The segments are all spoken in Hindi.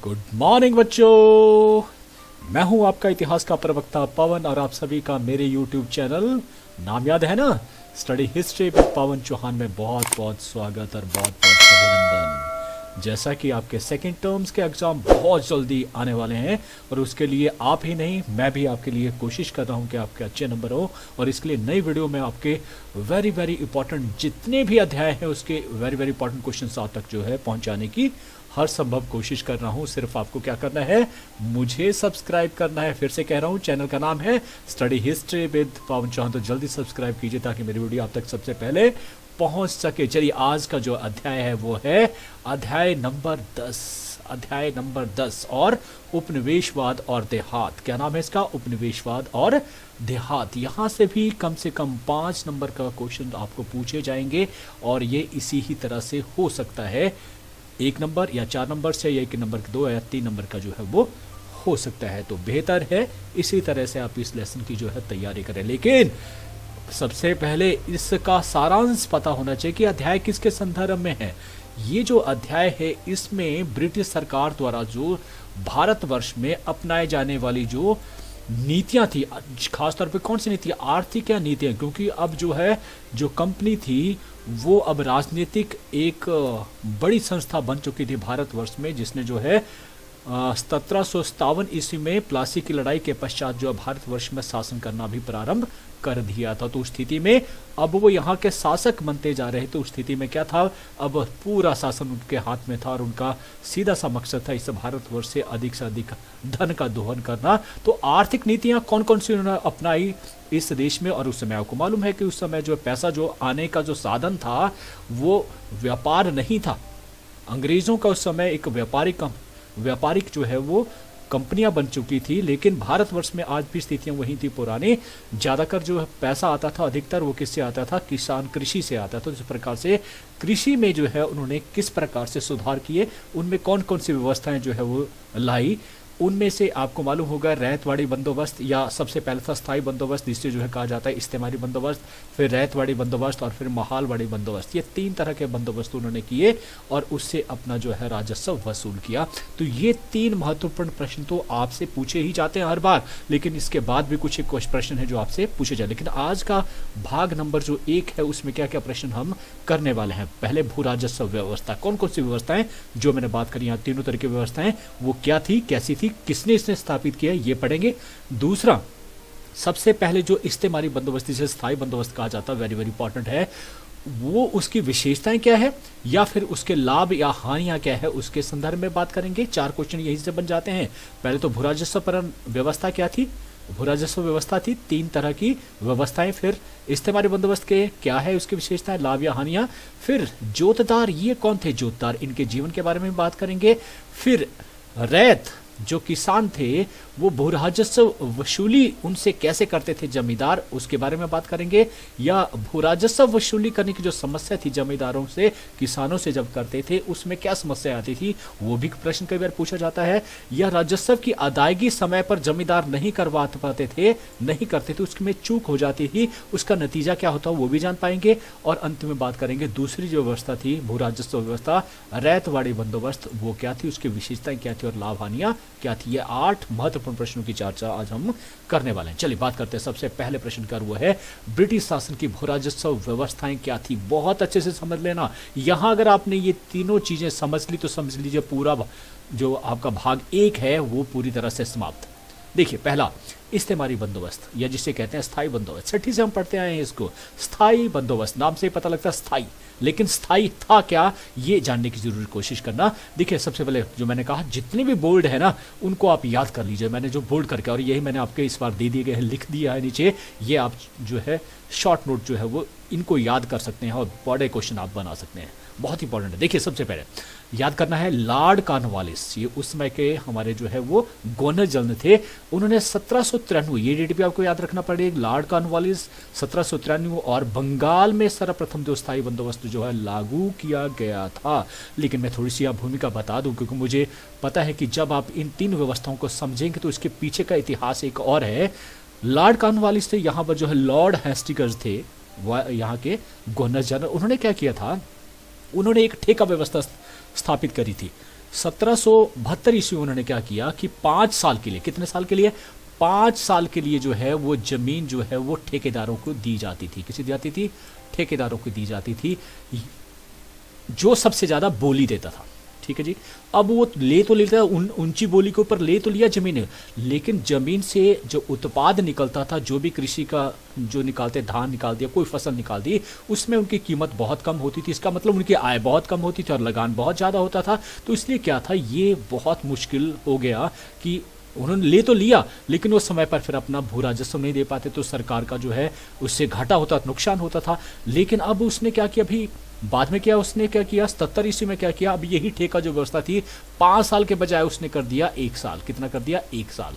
गुड मॉर्निंग बच्चों। मैं हूं आपका इतिहास का प्रवक्ता पवन और आप सभी का मेरे यूट्यूब चैनल, नाम याद है ना, स्टडी हिस्ट्री विद पवन चौहान में बहुत बहुत स्वागत और बहुत बहुत अभिनंदन। जैसा कि आपके सेकंड टर्म्स के एग्ज़ाम बहुत जल्दी आने वाले हैं और उसके लिए आप ही नहीं मैं भी आपके लिए कोशिश कर रहा हूं कि आपके अच्छे नंबर हो, और इसके लिए नई वीडियो में आपके वेरी वेरी इंपॉर्टेंट जितने भी अध्याय हैं उसके वेरी वेरी इंपॉर्टेंट क्वेश्चन आप तक जो है पहुंचाने की हर संभव कोशिश कर रहा हूं। सिर्फ आपको क्या करना है, मुझे सब्सक्राइब करना है। फिर से कह रहा हूं, चैनल का नाम है स्टडी हिस्ट्री विद पवन चौहान, तो जल्दी सब्सक्राइब कीजिए ताकि मेरी वीडियो आप तक सबसे पहले पहुंच सके। चलिए, आज का जो अध्याय है वो है अध्याय नंबर 10। अध्याय नंबर 10 और उपनिवेशवाद और देहात। क्या नाम है इसका? उपनिवेशवाद और देहात। यहाँ से भी कम से कम 5 नंबर का क्वेश्चन आपको पूछे जाएंगे और ये इसी ही तरह से हो सकता है 1 नंबर या 4 नंबर से, या 1 नंबर 2 या 3 नंबर का जो है वो हो सकता है। तो बेहतर है इसी तरह से आप इस लेसन की जो है तैयारी करें। लेकिन सबसे पहले इसका सारांश पता होना चाहिए कि अध्याय किसके संदर्भ में है। ये जो अध्याय है इसमें ब्रिटिश सरकार द्वारा जो भारतवर्ष में अपनाए जाने वाली जो नीतियां थी, खासतौर पे कौन सी नीतियां, आर्थिक या नीतियां, क्योंकि अब जो है जो कंपनी थी वो अब राजनीतिक एक बड़ी संस्था बन चुकी थी भारतवर्ष में, जिसने जो है 1757 ईस्वी में प्लासी की लड़ाई के पश्चात जो भारतवर्ष में शासन करना भी प्रारंभ कर दिया था। तो उस स्थिति में अब वो यहाँ के शासक बनते जा रहे थे। उस स्थिति में क्या था, अब पूरा शासन उनके हाथ में था और उनका सीधा सा मकसद था इस भारतवर्ष से अधिक धन का दोहन करना। तो आर्थिक नीतियाँ कौन कौन सी उन्होंने अपनाई इस देश में, और उस समय आपको मालूम है कि उस समय जो पैसा जो आने का जो साधन था वो व्यापार नहीं था। अंग्रेजों का उस समय एक व्यापारिक जो है वो कंपनियां बन चुकी थी, लेकिन भारतवर्ष में आज भी स्थितियां वही थी पुरानी। ज़्यादातर जो पैसा आता था अधिकतर वो किससे आता था, कृषि से आता था। तो इस प्रकार से कृषि में जो है उन्होंने किस प्रकार से सुधार किए, उनमें कौन कौन सी व्यवस्थाएं जो है वो लाई, उनमें से आपको मालूम होगा रैयतवाड़ी बंदोबस्त, या सबसे पहले था स्थायी बंदोबस्त जिससे जो है कहा जाता है इस्तेमारी बंदोबस्त, फिर रैयतवाड़ी बंदोबस्त और फिर महालवाड़ी बंदोबस्त। ये 3 तरह के बंदोबस्त उन्होंने किए और उससे अपना जो है राजस्व वसूल किया। तो ये 3 महत्वपूर्ण प्रश्न तो आपसे पूछे ही जाते हैं हर बार, लेकिन इसके बाद भी कुछ एक प्रश्न है जो आपसे पूछे जाए। लेकिन आज का भाग नंबर जो 1 है उसमें क्या क्या प्रश्न हम करने वाले हैं। पहले भू राजस्व व्यवस्था, कौन कौन सी व्यवस्थाएं जो मैंने बात करी, यहाँ तीनों तरह की व्यवस्थाएं वो क्या थी, कैसी थी, किसने इसने स्थापित किया, ये पढ़ेंगे। दूसरा, सबसे पहले जो इस्तेमारी बंदोबस्त जिसे स्थायी बंदोबस्त कहा जाता है, वेरी वेरी इंपॉर्टेंट है, वो उसकी विशेषताएं क्या है या फिर उसके लाभ या हानियां क्या है, उसके संदर्भ में बात करेंगे। 4 क्वेश्चन यही से बन जाते हैं। पहले तो भू राजस्व पर व्यवस्था क्या थी, भू राजस्व व्यवस्था थी 3 तरह की व्यवस्थाएं। फिर इस्तेमारी बंदोबस्त के क्या है उसकी विशेषताएं, लाभ या हानियां। फिर जोतदार, ये कौन थे जोतदार, इनके जीवन के बारे में बात करेंगे। फिर रैत जो किसान थे वो भू राजस्व वसूली उनसे कैसे करते थे जमींदार, उसके बारे में बात करेंगे। या भू राजस्व वसूली करने की जो समस्या थी जमींदारों से किसानों से जब करते थे उसमें क्या समस्या आती थी, वो भी प्रश्न कई बार पूछा जाता है। या राजस्व की अदायगी समय पर जमींदार नहीं करवा पाते थे, नहीं करते थे, उसमें चूक हो जाती थी, उसका नतीजा क्या होता वो भी जान पाएंगे। और अंत में बात करेंगे दूसरी जो व्यवस्था थी भू राजस्व व्यवस्था, रैयतवाड़ी बंदोबस्त, वो क्या थी, उसकी विशेषताएं क्या थी और लाभ हानियां क्या थी। ये 8 महत्वपूर्ण प्रश्नों की चर्चा आज हम करने वाले हैं। चलिए बात करते हैं। सबसे पहले प्रश्न का वो है ब्रिटिश शासन की भू राजस्व व्यवस्थाएं क्या थी। बहुत अच्छे से समझ लेना। यहां अगर आपने ये तीनों चीजें समझ ली तो समझ लीजिए पूरा जो आपका भाग 1 है वो पूरी तरह से समाप्त। देखिए, पहला इस्तेमारी बंदोबस्त या जिसे कहते हैं स्थायी बंदोबस्त, छठी से हम पढ़ते आए हैं इसको। स्थायी बंदोबस्त, नाम से ही पता लगता है स्थायी, लेकिन स्थायी था क्या ये जानने की जरूर कोशिश करना। देखिए, सबसे पहले जो मैंने कहा जितने भी बोर्ड है ना उनको आप याद कर लीजिए। मैंने जो बोर्ड करके, और यही मैंने आपके इस बार दे दिए गए हैं, लिख दिया है नीचे, ये आप जो है शॉर्ट नोट जो है वो इनको याद कर सकते हैं और बड़े क्वेश्चन आप बना सकते हैं। बहुत इंपॉर्टेंट है। देखिए, सबसे पहले याद करना है लॉर्ड कॉर्नवालिस, ये उस समय के हमारे जो है वो गवर्नर जनरल थे। उन्होंने 1793, ये डेट भी आपको याद रखना पड़ेगा, लॉर्ड कॉर्नवालिस 1793, और बंगाल में सर्वप्रथम जो स्थायी बंदोबस्त जो है लागू किया गया था। लेकिन मैं थोड़ी सी भूमिका बता दूं क्योंकि मुझे पता है कि जब आप इन 3 व्यवस्थाओं को समझेंगे तो इसके पीछे का इतिहास एक और है। लॉर्ड कॉर्नवालिस थे, यहाँ पर जो है लॉर्ड हेस्टिंग्स थे यहाँ के गवर्नर जनरल। उन्होंने क्या किया था, उन्होंने एक ठेका व्यवस्था स्थापित करी थी। 1772 ईस्वी में उन्होंने क्या किया कि 5 साल के लिए, कितने साल के लिए, 5 साल के लिए जो है वो जमीन जो है वो ठेकेदारों को दी जाती थी। किसे दी जाती थी? ठेकेदारों को दी जाती थी, जो सबसे ज्यादा बोली देता था। ठीक है जी। अब वो ले तो लेता ऊंची बोली के ऊपर ले तो लिया जमीन, लेकिन जमीन से जो उत्पाद निकलता था, जो भी कृषि का जो निकालते, धान निकाल दिया, कोई फसल निकाल दी, उसमें उनकी कीमत बहुत कम होती थी। इसका मतलब उनकी आय बहुत कम होती थी और लगान बहुत ज़्यादा होता था। तो इसलिए क्या था, ये बहुत मुश्किल हो गया कि उन्होंने ले तो लिया, लेकिन वो समय पर फिर अपना भू राजस्व नहीं दे पाते, तो सरकार का जो है उससे घाटा होता, नुकसान होता था। लेकिन अब उसने क्या किया, अभी बाद में क्या उसने क्या किया, 77 ईस्वी में क्या किया, अब यही ठेका जो व्यवस्था थी 5 साल के बजाय उसने कर दिया 1 साल। कितना कर दिया? 1 साल।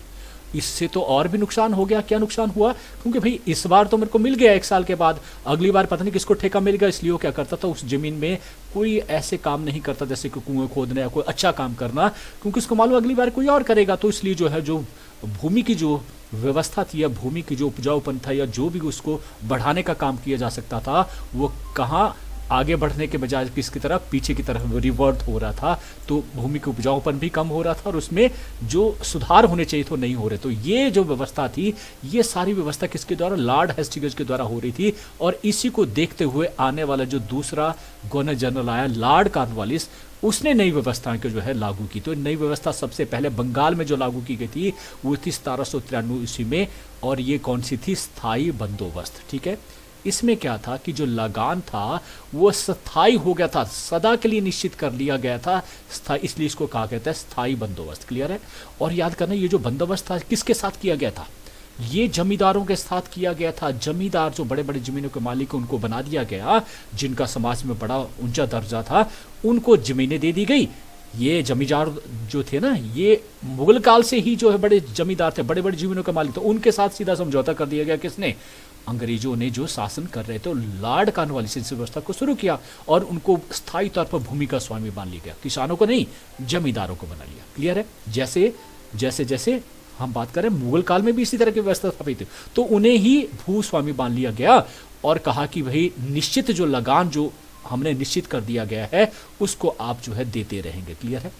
इससे तो और भी नुकसान हो गया। क्या नुकसान हुआ? क्योंकि भाई इस बार तो मेरे को मिल गया 1 साल के बाद, अगली बार पता नहीं किसको ठेका मिलेगा। इसलिए वो क्या करता था, उस जमीन में कोई ऐसे काम नहीं करता जैसे कि कुएं खोदना या कोई अच्छा काम करना, क्योंकि उसको मालूम अगली बार कोई और करेगा। तो इसलिए जो है, जो भूमि की जो व्यवस्था थी या भूमि की जो उपजाऊपन था या जो भी उसको बढ़ाने का काम किया जा सकता था, वो कहाँ आगे बढ़ने के बजाय किसकी तरफ, पीछे की तरफ रिवर्ट हो रहा था। तो भूमि के उपजाऊपन भी कम हो रहा था और उसमें जो सुधार होने चाहिए तो नहीं हो रहे। तो ये जो व्यवस्था थी, ये सारी व्यवस्था किसके द्वारा, लॉर्ड हेस्टिंग्स के द्वारा हो रही थी। और इसी को देखते हुए आने वाला जो दूसरा गवर्नर जनरल आया, लॉर्ड कॉर्नवालिस, उसने नई व्यवस्था को जो है लागू की। तो नई व्यवस्था सबसे पहले बंगाल में जो लागू की गई थी वो थी 1793 ईस्वी में, और ये कौन सी थी, स्थायी बंदोबस्त। ठीक है। इसमें क्या था कि जो लगान था वो स्थायी हो गया था, सदा के लिए निश्चित कर लिया गया था, इसलिए इसको कहा गया था स्थायी बंदोबस्त। क्लियर है। और याद करना, ये जो बंदोबस्त था किसके साथ किया गया था, ये जमींदारों के साथ किया गया था। जमींदार जो बड़े बड़े जमीनों के मालिक, उनको बना दिया गया, जिनका समाज में बड़ा ऊंचा दर्जा था, उनको जमीनें दे दी गई। ये जमींदार जो थे ना, ये मुगल काल से ही जो है बड़े जमींदार थे, बड़े बड़े जमीनों के मालिक, तो उनके साथ सीधा समझौता कर दिया गया। किसने? अंग्रेजों ने जो शासन कर रहे थे, लॉर्ड कॉर्नवालिस इस व्यवस्था को शुरू किया और उनको स्थायी तौर पर भूमि का स्वामी मान लिया गया। किसानों को नहीं, जमींदारों को बना लिया। क्लियर है। जैसे जैसे जैसे हम बात करें, मुगल काल में भी इसी तरह की व्यवस्था स्थापित थी, तो उन्हें ही भू स्वामी मान लिया गया और कहा कि भाई निश्चित जो लगान जो हमने निश्चित कर दिया गया है उसको आप जो है देते रहेंगे। क्लियर है।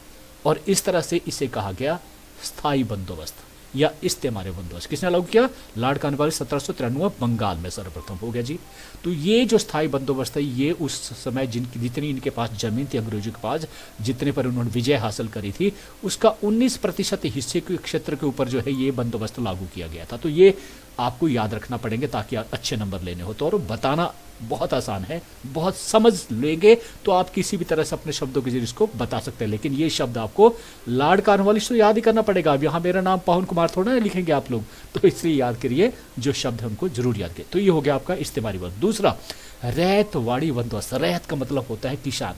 और इस तरह से इसे कहा गया स्थायी बंदोबस्त या इस्तेमारी बंदोबस्त। किसने लागू किया? लॉर्ड कॉर्नवालिस 1793 बंगाल में सर्वप्रथम हो गया जी। तो ये जो स्थायी बंदोबस्त है, ये उस समय जितनी इनके पास जमीन थी, अंग्रेजों के पास जितने पर उन्होंने विजय हासिल करी थी, उसका 19% हिस्से के क्षेत्र के ऊपर जो है ये बंदोबस्त लागू किया गया था। तो ये आपको याद रखना पड़ेंगे ताकि अच्छे नंबर लेने हो। तो और बताना बहुत आसान है, बहुत समझ लेंगे तो आप किसी भी तरह से अपने शब्दों के जरिए इसको बता सकते हैं। लेकिन ये शब्द आपको लॉर्ड कॉर्नवालिस तो याद ही करना पड़ेगा। अब यहाँ मेरा नाम पवन कुमार थोड़ा ना लिखेंगे आप लोग, तो इसलिए याद करिए, जो शब्द है उनको जरूर याद करिए। तो ये हो गया आपका इस्तेमारी बंदोबस्त। दूसरा, रैयतवाड़ी बंदोबस्त। रैयत का मतलब होता है किसान।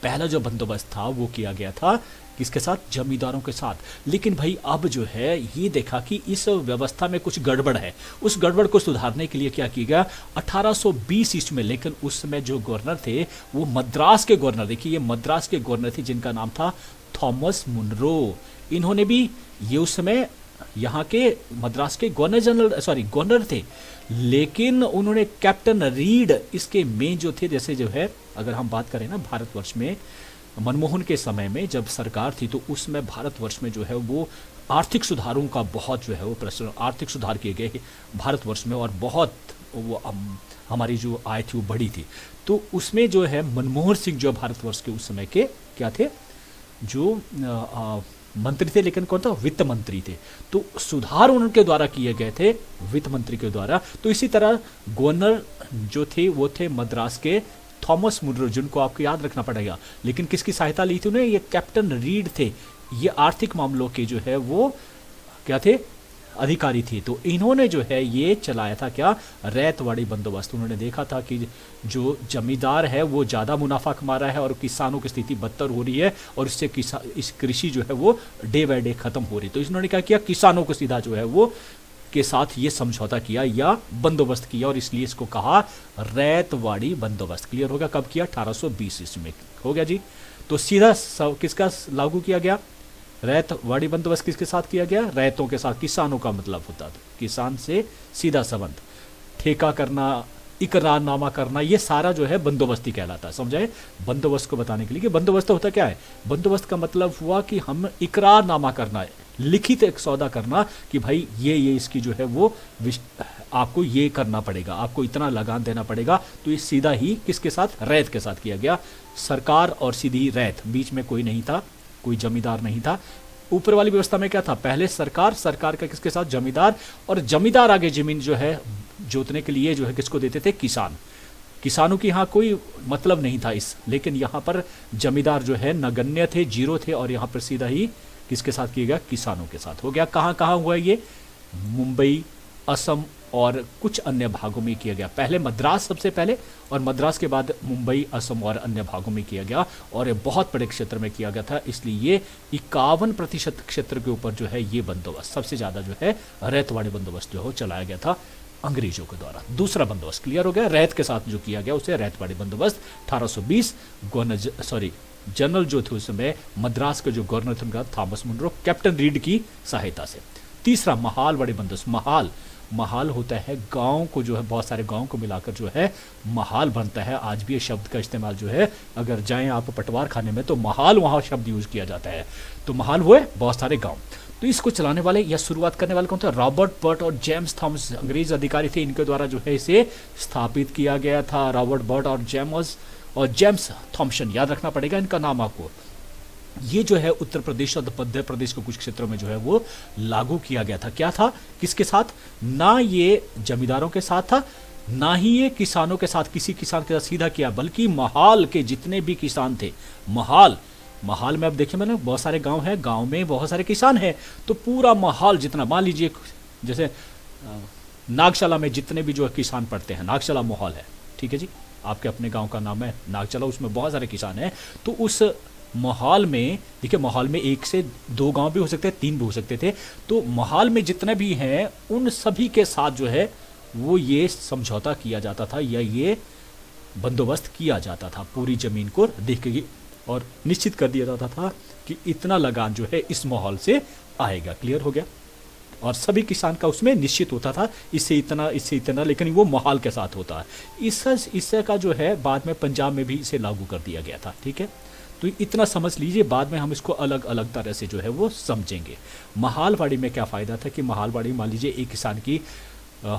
पहला जो बंदोबस्त था वो किया गया था किसके साथ? जमींदारों के साथ। लेकिन भाई अब जो है ये देखा कि इस व्यवस्था में कुछ गड़बड़ है। उस गड़बड़ को सुधारने के लिए क्या किया गया? 1820 ईस्वी में, लेकिन उस समय जो गवर्नर थे वो मद्रास के गवर्नर, देखिए ये मद्रास के गवर्नर थे जिनका नाम था थॉमस मुनरो। इन्होंने भी, ये उस समय यहाँ के मद्रास के गवर्नर थे, लेकिन उन्होंने कैप्टन रीड इसके मेन जो थे, जैसे जो है अगर हम बात करें ना भारतवर्ष में मनमोहन के समय में जब सरकार थी, तो उसमें भारतवर्ष में जो है वो आर्थिक सुधारों का बहुत जो है वो प्रचलन, आर्थिक सुधार किए गए भारतवर्ष में और बहुत वो हमारी जो आय थी वो बढ़ी थी। तो उसमें जो है मनमोहन सिंह जो भारतवर्ष के उस समय के क्या थे, जो मंत्री थे, लेकिन कौन था? वित्त मंत्री थे। तो सुधार उनके द्वारा किए गए थे, वित्त मंत्री के द्वारा। तो इसी तरह गवर्नर जो थे वो थे मद्रास के थॉमस मुनरो, जिनको आपको याद रखना पड़ेगा। लेकिन किसकी सहायता ली थी उन्हें? ये कैप्टन रीड थे। ये आर्थिक मामलों के जो है वो क्या थे? अधिकारी थी। तो इन्होंने जो है ये चलाया था क्या? रैयतवाड़ी बंदोबस्त। उन्होंने देखा था कि जो जमींदार है वो ज़्यादा मुनाफा कमा रहा है और किसानों की स्थिति बदतर हो रही है और इससे इस कृषि जो है वो डे बाय डे खत्म हो रही है। तो इन्होंने क्या किया? किसानों को सीधा जो है वो के साथ ये समझौता किया या बंदोबस्त किया, और इसलिए इसको कहा रैयतवाड़ी बंदोबस्त। क्लियर होगा? कब किया? 1820 ईस्वी में हो गया जी। तो सीधा किसका लागू किया गया? रैयतवाड़ी बंदोबस्त किसके साथ किया गया? रैयतों के साथ। किसानों का मतलब होता था किसान से सीधा संबंध, ठेका करना इकरारनामा करना, ये सारा जो है बंदोबस्ती कहलाता है। समझे? बंदोबस्त को बताने के लिए कि बंदोबस्त होता क्या है। बंदोबस्त का मतलब हुआ कि हम इकरारनामा करना है, लिखित एक सौदा करना कि भाई ये इसकी जो है वो आपको ये करना पड़ेगा, आपको इतना लगान देना पड़ेगा। तो ये सीधा ही किसके साथ? रैत के साथ किया गया। सरकार और सीधी रैत, बीच में कोई नहीं था, कोई जमींदार नहीं था। ऊपर वाली व्यवस्था में क्या था? पहले सरकार, सरकार का किसके साथ? जमींदार, और जमींदार आगे जमीन जो है जोतने के लिए जो है किसको देते थे? किसान। किसानों की यहाँ कोई मतलब नहीं था इस, लेकिन यहाँ पर जमींदार जो है नगण्य थे, जीरो थे, और यहाँ पर सीधा ही किसके साथ किया गया? किसानों के साथ हो गया। कहाँ कहाँ हुआ ये? मुंबई, असम और कुछ अन्य भागों में किया गया। पहले मद्रास सबसे पहले, और मद्रास के बाद मुंबई, असम और अन्य भागों में किया गया, और ये बहुत बड़े क्षेत्र में किया गया था। इसलिए ये 51% क्षेत्र के ऊपर जो है ये बंदोबस्त सबसे ज़्यादा जो है रैतवाड़ी बंदोबस्त जो है चलाया गया था अंग्रेजों के द्वारा। दूसरा बंदोबस्त क्लियर हो गया। रैत के साथ जो किया गया उसे रैतवाड़ी बंदोबस्त 1820 जनरल जो थे उस समय मद्रास के जो गवर्नर थे उनका थॉमस मुनरो, कैप्टन रीड की सहायता से। तीसरा महालवाड़ी बंदोबस्त। महाल होता है गांव को जो है, बहुत सारे गांव को मिलाकर जो है महाल बनता है। आज भी ये शब्द का इस्तेमाल जो है, अगर जाएं आप पटवार खाने में तो महाल वहाँ शब्द यूज किया जाता है। तो महाल वो है बहुत सारे गांव। तो इसको चलाने वाले या शुरुआत करने वाले कौन थे? रॉबर्ट बर्ट और जेम्स थॉमस, अंग्रेज अधिकारी थे। इनके द्वारा जो है इसे स्थापित किया गया था। रॉबर्ट बर्ट और जेम्स थॉम्सन, याद रखना पड़ेगा इनका नाम आपको। ये जो है उत्तर प्रदेश और मध्य प्रदेश के कुछ क्षेत्रों में जो है वो लागू किया गया था। क्या था? किसके साथ? ना ये जमींदारों के साथ था, ना ही ये किसानों के साथ, किसी किसान के साथ सीधा किया, बल्कि महाल के जितने भी किसान थे, महाल में अब देखिए मैंने बहुत सारे गांव हैं, गांव में बहुत सारे किसान हैं, तो पूरा महाल जितना, मान लीजिए जैसे नागशाला में जितने भी जो किसान पड़ते हैं, नागशाला महाल है, ठीक है जी, आपके अपने गांव का नाम है नागचला, उसमें बहुत सारे किसान हैं। तो उस महाल में देखिए, महाल में 1 से 2 गांव भी हो सकते हैं, 3 भी हो सकते थे। तो महाल में जितने भी हैं उन सभी के साथ जो है वो ये समझौता किया जाता था या ये बंदोबस्त किया जाता था। पूरी जमीन को देख के और निश्चित कर दिया जाता था कि इतना लगान जो है इस माहौल से आएगा। क्लियर हो गया? और सभी किसान का उसमें निश्चित होता था, इससे इतना, लेकिन वो महाल के साथ होता है। इससे का जो है बाद में पंजाब में भी इसे लागू कर दिया गया था। ठीक है, तो इतना समझ लीजिए, बाद में हम इसको अलग अलग तरह से जो है वो समझेंगे। महालवाड़ी में क्या फ़ायदा था कि महालवाड़ी मान लीजिए एक किसान की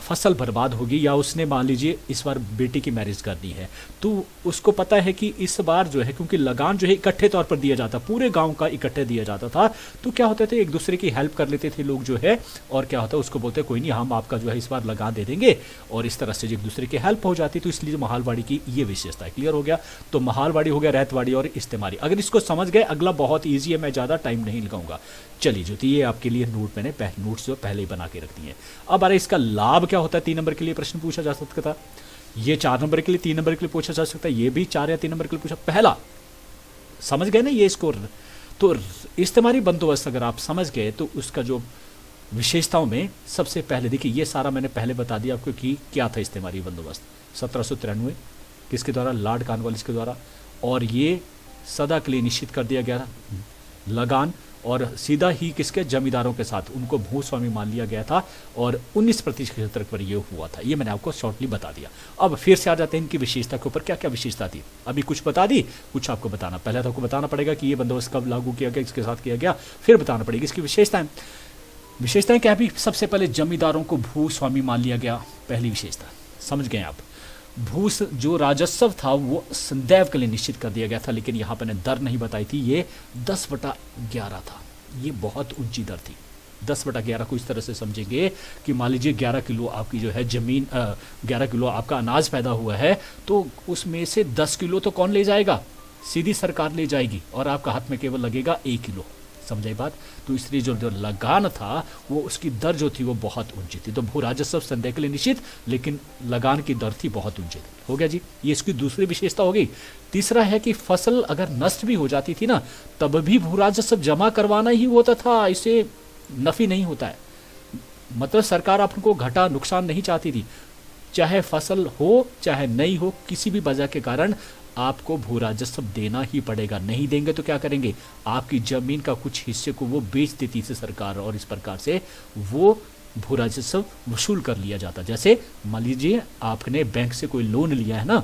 फसल बर्बाद होगी, या उसने मान लीजिए इस बार बेटी की मैरिज करनी है, तो उसको पता है कि इस बार जो है, क्योंकि लगान जो है इकट्ठे तौर पर दिया जाता, पूरे गांव का इकट्ठे दिया जाता था, तो क्या होते थे एक दूसरे की हेल्प कर लेते थे लोग जो है, और क्या होता है उसको बोलते कोई नहीं, हम आपका जो है इस बार लगान दे देंगे, और इस तरह से एक दूसरे की हेल्प हो जाती। तो इसलिए महालवाड़ी की ये विशेषता है। क्लियर हो गया? तो महालवाड़ी हो गया, रैतवाड़ी और इस्तेमारी। अगर इसको समझ गए, अगला बहुत ईजी है, मैं ज़्यादा टाइम नहीं लगाऊंगा। चलिए जो थी ये आपके लिए नोट मैंने नोट्स जो पहले ही बना के रख दिए। अब अरे इसका लाभ क्या होता है, 3 नंबर के लिए प्रश्न पूछा जा सकता था, ये 4 नंबर के लिए, 3 नंबर के लिए पूछा जा सकता है, ये भी 4 या 3 नंबर के लिए पूछा। पहला समझ गए ना ये स्कोर, तो इस्तेमारी बंदोबस्त अगर आप समझ गए तो उसका जो विशेषताओं में सबसे पहले देखिए, ये सारा मैंने पहले बता दिया आपको कि क्या था इस्तेमारी बंदोबस्त। 1793 किसके द्वारा? लॉर्ड कॉर्नवालिस के द्वारा, और ये सदा के लिए निश्चित कर दिया गया लगान, और सीधा ही किसके? जमींदारों के साथ, उनको भूस्वामी मान लिया गया था, और 19% क्षेत्र पर यह हुआ था। ये मैंने आपको शॉर्टली बता दिया। अब फिर से आ जाते हैं इनकी विशेषता के ऊपर, क्या क्या विशेषता थी। अभी कुछ बता दी, कुछ आपको बताना, पहले तो आपको बताना पड़ेगा कि ये बंदोबस्त कब लागू किया गया, इसके साथ किया गया, फिर बताना पड़ेगी इसकी विशेषताएं क्या भी। सबसे पहले जमींदारों को भूस्वामी मान लिया गया, पहली विशेषता। समझ गए आप? जो राजस्व था वो सदैव के लिए निश्चित कर दिया गया था, लेकिन यहाँ पर मैंने दर नहीं बताई थी, ये 10/11 था। ये बहुत ऊंची दर थी। 10/11 को इस तरह से समझेंगे कि मान लीजिए 11 किलो आपकी जो है जमीन, 11 किलो आपका अनाज पैदा हुआ है, तो उसमें से 10 किलो तो कौन ले जाएगा? सीधी सरकार ले जाएगी, और आपका हाथ में केवल लगेगा 1 किलो। समझाई बात? तो इसलिए जो लगान था वो उसकी दर जो थी वो बहुत ऊंची थी। तो भू राजस्व संदेह के लिए निश्चित, लेकिन लगान की दर थी बहुत ऊंची थी। हो गया जी, ये इसकी दूसरी विशेषता हो गई। तीसरा है कि फसल अगर नष्ट भी हो जाती थी ना, तब भी भू राजस्व जमा करवाना ही होता था, इसे नफी नहीं होता है। मतलब सरकार आपको घाटा नुकसान नहीं चाहती थी, चाहे फसल हो चाहे नहीं हो, किसी भी वजह के कारण आपको भू राजस्व देना ही पड़ेगा। नहीं देंगे तो क्या करेंगे? आपकी जमीन का कुछ हिस्से को वो बेच देती थी सरकार, और इस प्रकार से वो भू राजस्व वसूल कर लिया जाता। जैसे मान लीजिए आपने बैंक से कोई लोन लिया है ना,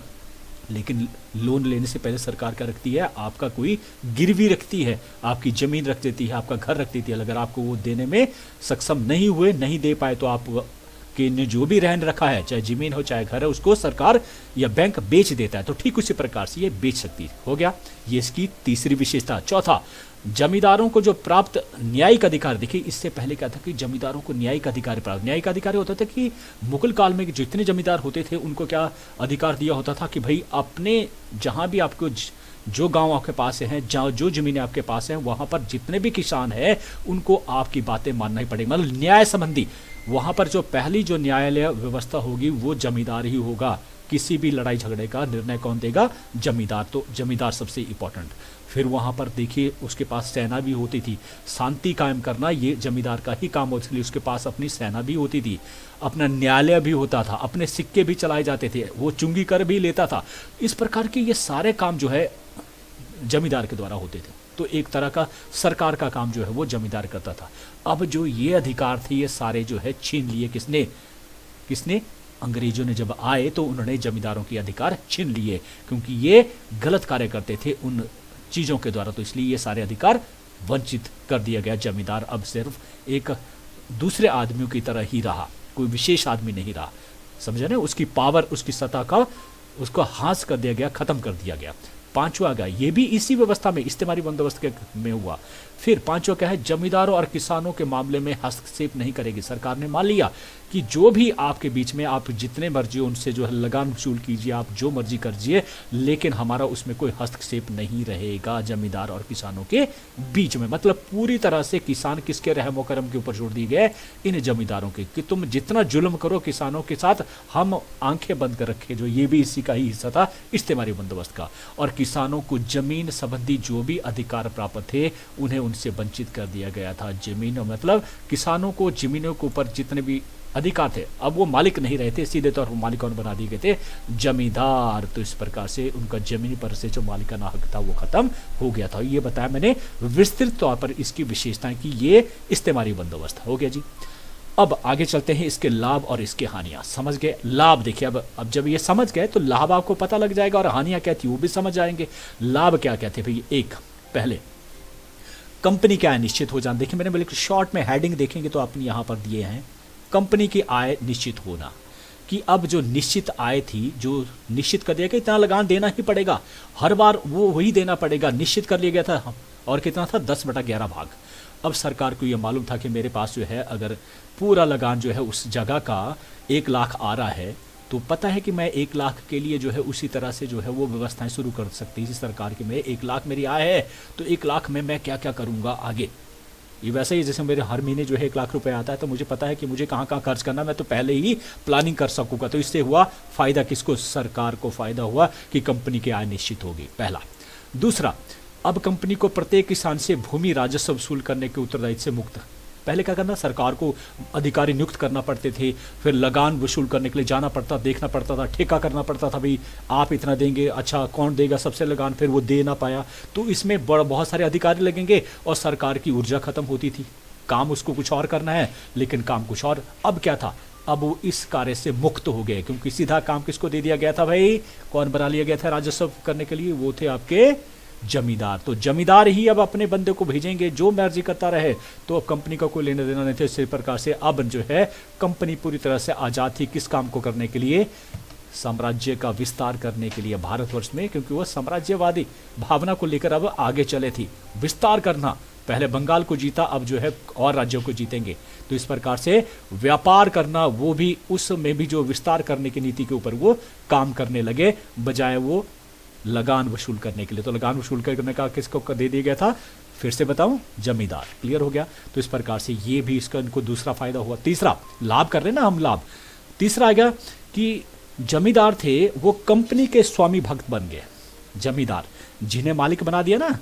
लेकिन लोन लेने से पहले सरकार क्या रखती है, आपका कोई गिरवी रखती है, आपकी ज़मीन रख देती है, आपका घर रख देती है। अगर आपको वो देने में सक्षम नहीं हुए, नहीं दे पाए, तो आप कि ने जो भी रहन रखा है, चाहे ज़मीन हो चाहे घर है, उसको सरकार या बैंक बेच देता है। तो ठीक उसी प्रकार से ये बेच सकती है। हो गया, ये इसकी तीसरी विशेषता। चौथा, जमींदारों को जो प्राप्त न्यायिक अधिकार। देखिए, इससे पहले क्या था कि जमींदारों को न्यायिक अधिकार प्राप्त, न्यायिक अधिकार होता था कि मुगल काल में जितने जमींदार होते थे उनको क्या अधिकार दिया होता था कि भाई अपने जहाँ भी आपको जो गांव आपके पास हैं, जहाँ जो ज़मीनें आपके पास हैं, वहाँ पर जितने भी किसान हैं उनको आपकी बातें मानना ही पड़ेगी। मतलब न्याय संबंधी वहाँ पर जो पहली जो न्यायालय व्यवस्था होगी वो जमींदार ही होगा। किसी भी लड़ाई झगड़े का निर्णय कौन देगा? जमींदार। तो जमींदार सबसे इंपॉर्टेंट। फिर वहाँ पर देखिए उसके पास सेना भी होती थी, शांति कायम करना ये जमींदार का ही काम होता, इसलिए उसके पास अपनी सेना भी होती थी, अपना न्यायालय भी होता था, अपने सिक्के भी चलाए जाते थे, वो चुंगी कर भी लेता था। इस प्रकार के ये सारे काम जो है जमींदार के द्वारा होते थे। तो एक तरह का सरकार का काम जो है वो जमींदार करता था। अब जो ये अधिकार थे ये सारे जो है छीन लिए किसने? किसने? अंग्रेजों ने जब आए तो उन्होंने जमींदारों के अधिकार छीन लिए, क्योंकि ये गलत कार्य करते थे उन चीज़ों के द्वारा। तो इसलिए ये सारे अधिकार वंचित कर दिया गया। जमींदार अब सिर्फ एक दूसरे आदमियों की तरह ही रहा, कोई विशेष आदमी नहीं रहा। समझे ना? उसकी पावर, उसकी सत्ता का उसको हास कर दिया गया, खत्म कर दिया गया। पांचवा गया, ये भी इसी व्यवस्था में इस्तेमारी बंदोबस्त के में हुआ। फिर पांचवा क्या है? जमींदारों और किसानों के मामले में हस्तक्षेप नहीं करेगी। सरकार ने मान लिया कि जो भी आपके बीच में आप जितने मर्जी उनसे जो है लगान वसूल कीजिए, आप जो मर्जी करिए, लेकिन हमारा उसमें कोई हस्तक्षेप नहीं रहेगा जमींदार और किसानों के बीच में। मतलब पूरी तरह से किसान किसके रहमो करम के ऊपर छोड़ दिए गए? इन जमींदारों के, कि तुम जितना जुल्म करो किसानों के साथ हम आंखें बंद कर रखे। जो ये भी इसी का ही हिस्सा था इस्तेमारी बंदोबस्त का। और किसानों को जमीन संबंधी जो भी अधिकार प्राप्त थे उन्हें उनसे वंचित कर दिया गया था। जमीन मतलब किसानों को जमीनों के ऊपर जितने भी अधिकार थे, अब वो मालिक नहीं रहे थे, सीधे तौर पर मालिक कौन बना दिए गए थे? जमींदार। तो इस प्रकार से उनका जमीन पर से जो मालिकाना हक था वो खत्म हो गया था। ये बताया मैंने विस्तृत तौर पर इसकी विशेषताएं कि ये इस्तेमारी बंदोबस्त हो गया जी। अब आगे चलते हैं, इसके लाभ और इसके हानियां। समझ गए? लाभ देखिए, अब जब ये समझ गए तो लाभ आपको पता लग जाएगा और हानियां क्या थी वो भी समझ जाएंगे। लाभ क्या क्या थे भाई? एक, पहले कंपनी क्या है निश्चित हो जाना। देखिए मैंने बिल्कुल शॉर्ट में हेडिंग देखेंगे तो आपने यहाँ पर दिए हैं कंपनी की आय निश्चित होना, कि अब जो निश्चित आय थी, जो निश्चित कर दिया कि इतना लगान देना ही पड़ेगा, हर बार वो वही देना पड़ेगा, निश्चित कर लिया गया था। और कितना था? 10/11 भाग। अब सरकार को यह मालूम था कि मेरे पास जो है अगर पूरा लगान जो है उस जगह का 1 लाख आ रहा है, तो पता है कि मैं 1 लाख के लिए जो है उसी तरह से जो है वो व्यवस्थाएं शुरू कर सकती थी सरकार की। मैं 1 लाख मेरी आय है तो 1 लाख में मैं क्या क्या करूँगा आगे। ये वैसे ही जैसे मेरे हर महीने जो है 1 लाख रुपए आता है, तो मुझे पता है कि मुझे कहाँ कहाँ खर्च करना, मैं तो पहले ही प्लानिंग कर सकूँगा। तो इससे हुआ फायदा किसको? सरकार को फायदा हुआ कि कंपनी की आय निश्चित होगी, पहला। दूसरा, अब कंपनी को प्रत्येक किसान से भूमि राजस्व वसूल करने के उत्तरदायित्व से मुक्त। पहले क्या करना? सरकार को अधिकारी नियुक्त करना पड़ते थे, फिर लगान वसूल करने के लिए जाना पड़ता, देखना पड़ता था, ठेका करना पड़ता था, भाई आप इतना देंगे, अच्छा कौन देगा सबसे लगान, फिर वो दे ना पाया तो इसमें बहुत सारे अधिकारी लगेंगे और सरकार की ऊर्जा खत्म होती थी। काम उसको कुछ और करना है लेकिन काम कुछ और। अब क्या था? अब वो इस कार्य से मुक्त हो गए, क्योंकि सीधा काम किसको दे दिया गया था भाई? कौन बना लिया गया था राजस्व करने के लिए? वो थे आपके जमींदार। तो जमींदार ही अब अपने बंदे को भेजेंगे जो मर्जी करता रहे, तो अब कंपनी का कोई लेना देना नहीं था। इसी प्रकार से अब जो है कंपनी पूरी तरह से आजाद थी किस काम को करने के लिए? साम्राज्य का विस्तार करने के लिए भारतवर्ष में, क्योंकि वह साम्राज्यवादी भावना को लेकर अब आगे चले थी। विस्तार करना, पहले बंगाल को जीता, अब जो है और राज्यों को जीतेंगे। तो इस प्रकार से व्यापार करना, वो भी उसमें भी जो विस्तार करने की नीति के ऊपर वो काम करने लगे, बजाय वो लगान वसूल करने के लिए। तो लगान वसूल करने का किसको दे दिया गया था? फिर से बताऊं, जमींदार। क्लियर हो गया? तो इस प्रकार से ये भी इसका इनको दूसरा फायदा हुआ। तीसरा, लाभ कर रहे हैं ना हम, लाभ। तीसरा आ गया कि जमींदार थे वो कंपनी के स्वामी भक्त बन गए। जमींदार जिन्हें मालिक बना दिया ना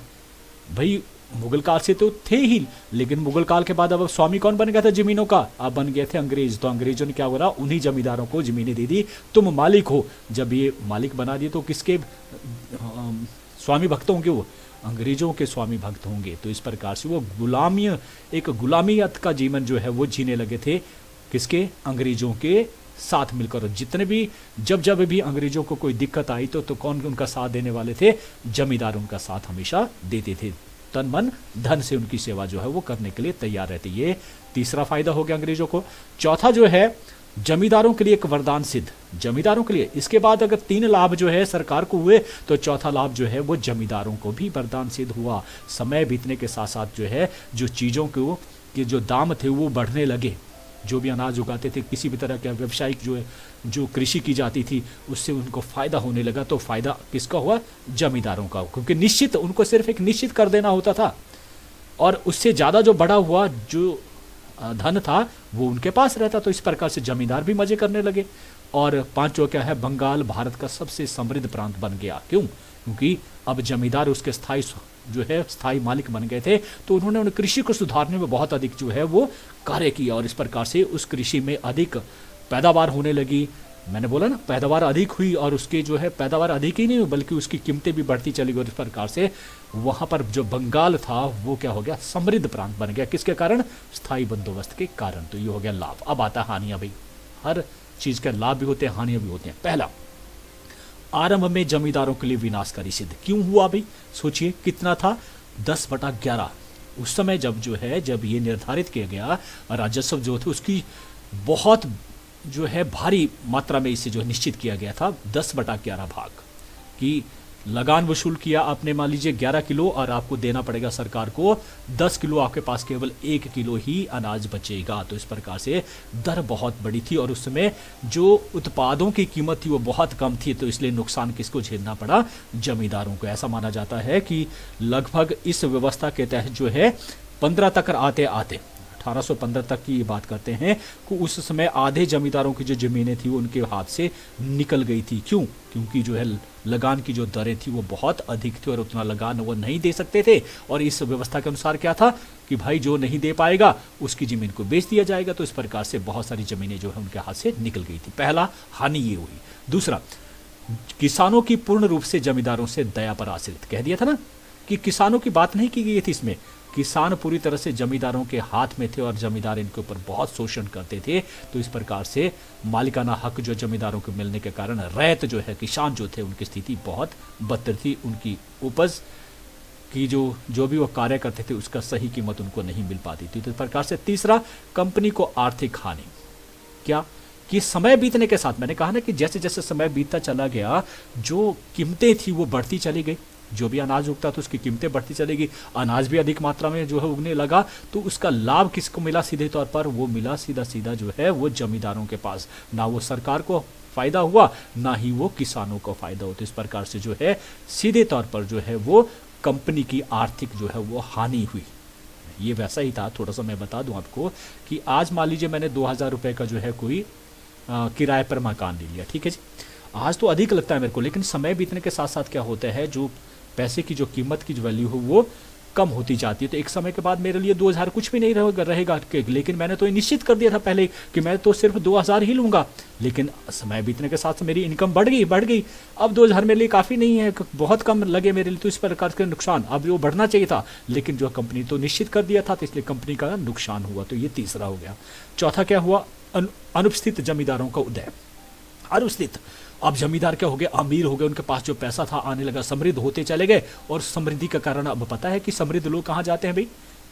भाई, मुगल काल से तो थे ही, लेकिन मुगल काल के बाद अब स्वामी कौन बन गया था जमीनों का? अब बन गए थे अंग्रेज। तो अंग्रेजों ने क्या हो रहा? उन्हीं जमींदारों को जमीनें दे दी, तुम मालिक हो। जब ये मालिक बना दिए तो किसके स्वामी भक्त होंगे? वो अंग्रेजों के स्वामी भक्त होंगे। तो इस प्रकार से वो गुलामी, एक गुलामियत का जीवन जो है वो जीने लगे थे किसके? अंग्रेजों के साथ मिलकर। जितने भी जब भी अंग्रेजों को कोई दिक्कत आई तो कौन उनका साथ देने वाले थे? जमींदार उनका साथ हमेशा देते थे। तन मन धन से उनकी सेवा जो है वो करने के लिए तैयार रहती। ये तीसरा फायदा हो गया अंग्रेजों को। चौथा जो है जमींदारों के लिए एक वरदान सिद्ध, जमींदारों के लिए। इसके बाद अगर 3 लाभ जो है सरकार को हुए तो चौथा लाभ जो है वो जमींदारों को भी वरदान सिद्ध हुआ। समय बीतने के साथ साथ जो है जो चीज़ों को के जो दाम थे वो बढ़ने लगे। जो भी अनाज उगाते थे, किसी भी तरह का व्यवसायिक जो कृषि की जाती थी, उससे उनको फायदा होने लगा। तो फायदा किसका हुआ? जमींदारों का, क्योंकि निश्चित उनको सिर्फ एक निश्चित कर देना होता था और उससे ज़्यादा जो बड़ा हुआ जो धन था वो उनके पास रहता। तो इस प्रकार से जमींदार भी मजे करने लगे। और पांचवा क्या है? बंगाल भारत का सबसे समृद्ध प्रांत बन गया। क्यों? क्योंकि अब जमींदार उसके स्थायी मालिक बन गए थे। तो उन्होंने उन कृषि को सुधारने में बहुत अधिक जो है वो कार्य किया और इस प्रकार से उस कृषि में अधिक पैदावार होने लगी। मैंने बोला ना, पैदावार अधिक हुई और उसके जो है पैदावार अधिक ही नहीं हुई बल्कि उसकी कीमतें भी बढ़ती चली गई और इस प्रकार से वहाँ पर जो बंगाल था वो क्या हो गया? समृद्ध प्रांत बन गया। किसके कारण? स्थायी बंदोबस्त के कारण। तो ये हो गया लाभ। अब आता है हानियां। भाई हर चीज़ के लाभ भी होते हैं, हानियां भी होती हैं। पहला, आरंभ में जमींदारों के लिए विनाशकारी सिद्ध। क्यों हुआ भाई? सोचिए कितना था? 10/11। उस समय जब ये निर्धारित किया गया राजस्व जो थे उसकी बहुत जो है भारी मात्रा में इसे जो निश्चित किया गया था 10/11 भाग की लगान वसूल किया आपने। मान लीजिए 11 किलो और आपको देना पड़ेगा सरकार को 10 किलो, आपके पास केवल 1 किलो ही अनाज बचेगा। तो इस प्रकार से दर बहुत बड़ी थी और उस समय जो उत्पादों की कीमत थी वो बहुत कम थी। तो इसलिए नुकसान किसको झेलना पड़ा? जमींदारों को। ऐसा माना जाता है कि लगभग इस व्यवस्था के तहत जो है 15 तक आते 1815 तक की ये बात करते हैं कि उस समय आधे जमींदारों की जो ज़मीनें थी वो उनके हाथ से निकल गई थी। क्यों? क्योंकि जो है लगान की जो दरें थी वो बहुत अधिक थी और उतना लगान वो नहीं दे सकते थे। और इस व्यवस्था के अनुसार क्या था कि भाई जो नहीं दे पाएगा उसकी ज़मीन को बेच दिया जाएगा। तो इस प्रकार से बहुत सारी ज़मीनें जो है उनके हाथ से निकल गई थी। पहला हानि ये हुई। दूसरा, किसानों की पूर्ण रूप से जमींदारों से दया पर आश्रित। कह दिया था ना कि किसानों की बात नहीं की गई थी इसमें। किसान पूरी तरह से जमींदारों के हाथ में थे और जमींदार इनके ऊपर बहुत शोषण करते थे। तो इस प्रकार से मालिकाना हक जो जमींदारों को मिलने के कारण रैयत जो है, किसान जो थे, उनकी स्थिति बहुत बदतर थी। उनकी उपज की जो भी वो कार्य करते थे उसका सही कीमत उनको नहीं मिल पाती थी। तो इस प्रकार से तीसरा, कंपनी को आर्थिक हानि। क्या? कि समय बीतने के साथ, मैंने कहा ना कि जैसे जैसे समय बीतता चला गया जो कीमतें थी वो बढ़ती चली गई। जो भी अनाज उगता तो उसकी कीमतें बढ़ती चलेगी। अनाज भी अधिक मात्रा में जो है उगने लगा। तो उसका लाभ किसको मिला? सीधे तौर पर वो मिला सीधा जो है वो जमींदारों के पास। ना वो सरकार को फायदा हुआ ना ही वो किसानों को फायदा हो। तो इस प्रकार से जो है सीधे तौर पर जो है वो कंपनी की आर्थिक जो है वो हानि हुई। ये वैसा ही था। थोड़ा सा मैं बता दूं आपको कि आज मान लीजिए मैंने 2000 रुपये का जो है कोई किराए पर मकान ले लिया। ठीक है जी, आज तो अधिक लगता है मेरे को, लेकिन समय बीतने के साथ साथ क्या होता है, जो पैसे की जो कीमत की जो वैल्यू हो वो कम होती जाती है। तो एक समय के बाद मेरे लिए 2000 कुछ भी नहीं रहेगा। लेकिन मैंने तो ये निश्चित कर दिया था पहले कि मैं तो सिर्फ 2000 ही लूँगा। लेकिन समय बीतने के साथ मेरी इनकम बढ़ गई। अब 2000 मेरे लिए काफ़ी नहीं है, बहुत कम लगे मेरे लिए। तो इस प्रकार के नुकसान, अब वो बढ़ना चाहिए था लेकिन जो कंपनी तो निश्चित कर दिया था, तो इसलिए कंपनी का नुकसान हुआ। तो ये तीसरा हो गया। चौथा क्या हुआ? अनुपस्थित जमींदारों का उदय। अनुपस्थित, अब जमींदार क्या हो गए? अमीर हो गए, उनके पास जो पैसा था आने लगा, समृद्ध होते चले गए। और समृद्धि का कारण अब पता है कि समृद्ध लोग कहाँ जाते हैं भाई?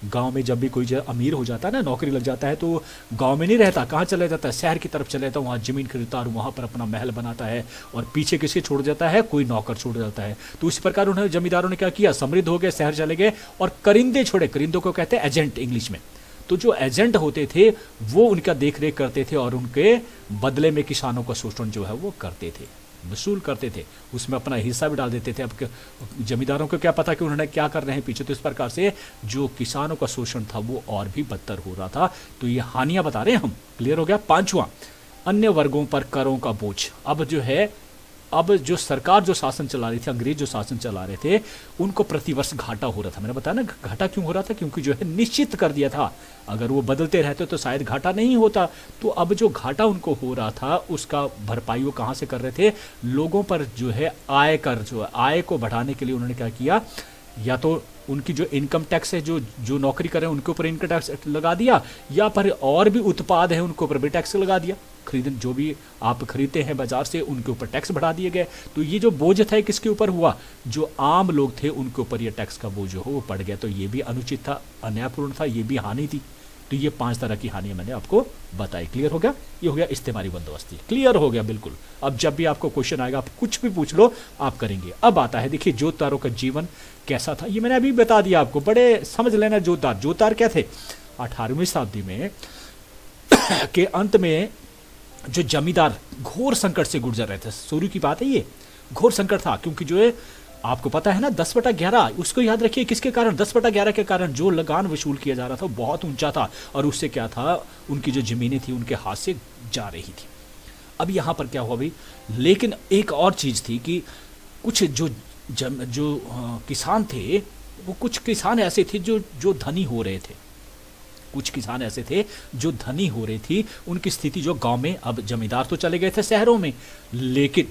गांव में जब भी कोई अमीर हो जाता है ना, नौकरी लग जाता है, तो गांव में नहीं रहता, कहाँ चला जाता है? शहर की तरफ चले जाता है, वहाँ जमीन खरीदता है और वहाँ पर अपना महल बनाता है। और पीछे किसके छोड़ जाता है? कोई नौकर छोड़ जाता है। तो इस प्रकार उन्होंने जमींदारों ने क्या किया? समृद्ध हो गए, शहर चले गए और करिंदे छोड़े। करिंदों को कहते हैं एजेंट इंग्लिश में। तो जो एजेंट होते थे वो उनका देख रेख करते थे और उनके बदले में किसानों का शोषण जो है वो करते थे, वसूल करते थे, उसमें अपना हिस्सा भी डाल देते थे। अब जमींदारों को क्या पता कि उन्होंने क्या कर रहे हैं पीछे। तो इस प्रकार से जो किसानों का शोषण था वो और भी बदतर हो रहा था। तो ये हानियां बता रहे हैं हम। क्लियर हो गया? पांचवा, अन्य वर्गों पर करों का बोझ। अब जो सरकार जो शासन चला रही थी, अंग्रेज जो शासन चला रहे थे, उनको प्रतिवर्ष घाटा हो रहा था। मैंने बताया ना घाटा क्यों हो रहा था? क्योंकि जो है निश्चित कर दिया था, अगर वो बदलते रहते तो शायद घाटा नहीं होता। तो अब जो घाटा उनको हो रहा था उसका भरपाई वो कहाँ से कर रहे थे? लोगों पर जो है आय कर, जो आय को बढ़ाने के लिए उन्होंने क्या किया या तो उनकी जो इनकम टैक्स है, जो जो नौकरी कर रहे हैं उनके ऊपर इनकम टैक्स लगा दिया, या पर और भी उत्पाद है उनके ऊपर भी टैक्स लगा दिया। खरीदन जो भी आप खरीदते हैं बाजार से उनके ऊपर टैक्स बढ़ा दिए गए। तो ये जो बोझ था किसके ऊपर हुआ, जो आम लोग थे उनके ऊपर ये टैक्स का बोझ जो हो वो पड़ गया। तो ये भी अनुचित था, अन्यायपूर्ण था, ये भी हानि थी। तो ये 5 तरह की हानि मैंने आपको बताई। क्लियर हो गया? ये हो गया इस्तेमारी बंदोबस्ती। क्लियर हो गया बिल्कुल। अब जब भी आपको क्वेश्चन आएगा आप कुछ भी पूछ लो, आप करेंगे। अब आता है, देखिए जोतदारों का जीवन कैसा था, ये मैंने अभी बता दिया आपको। बड़े समझ लेना जोतदार। जोतदार क्या थे? 18वीं शताब्दी में के अंत में जो जमींदार घोर संकट से गुजर रहे थे, शुरू की बात है ये, घोर संकट था। क्योंकि जो है आपको पता है ना 10/11, उसको याद रखिए किसके कारण, 10/11 के कारण जो लगान वसूल किया जा रहा था बहुत ऊंचा था, और उससे क्या था, उनकी जो जमीनें थी उनके हाथ से जा रही थी। अब यहां पर क्या हुआ भाई, लेकिन एक और चीज थी कि कुछ जो किसान थे, वो कुछ किसान ऐसे थे जो धनी हो रहे थे। कुछ किसान ऐसे थे जो धनी हो रही थी, उनकी स्थिति जो गांव में, अब जमींदार तो चले गए थे शहरों में, लेकिन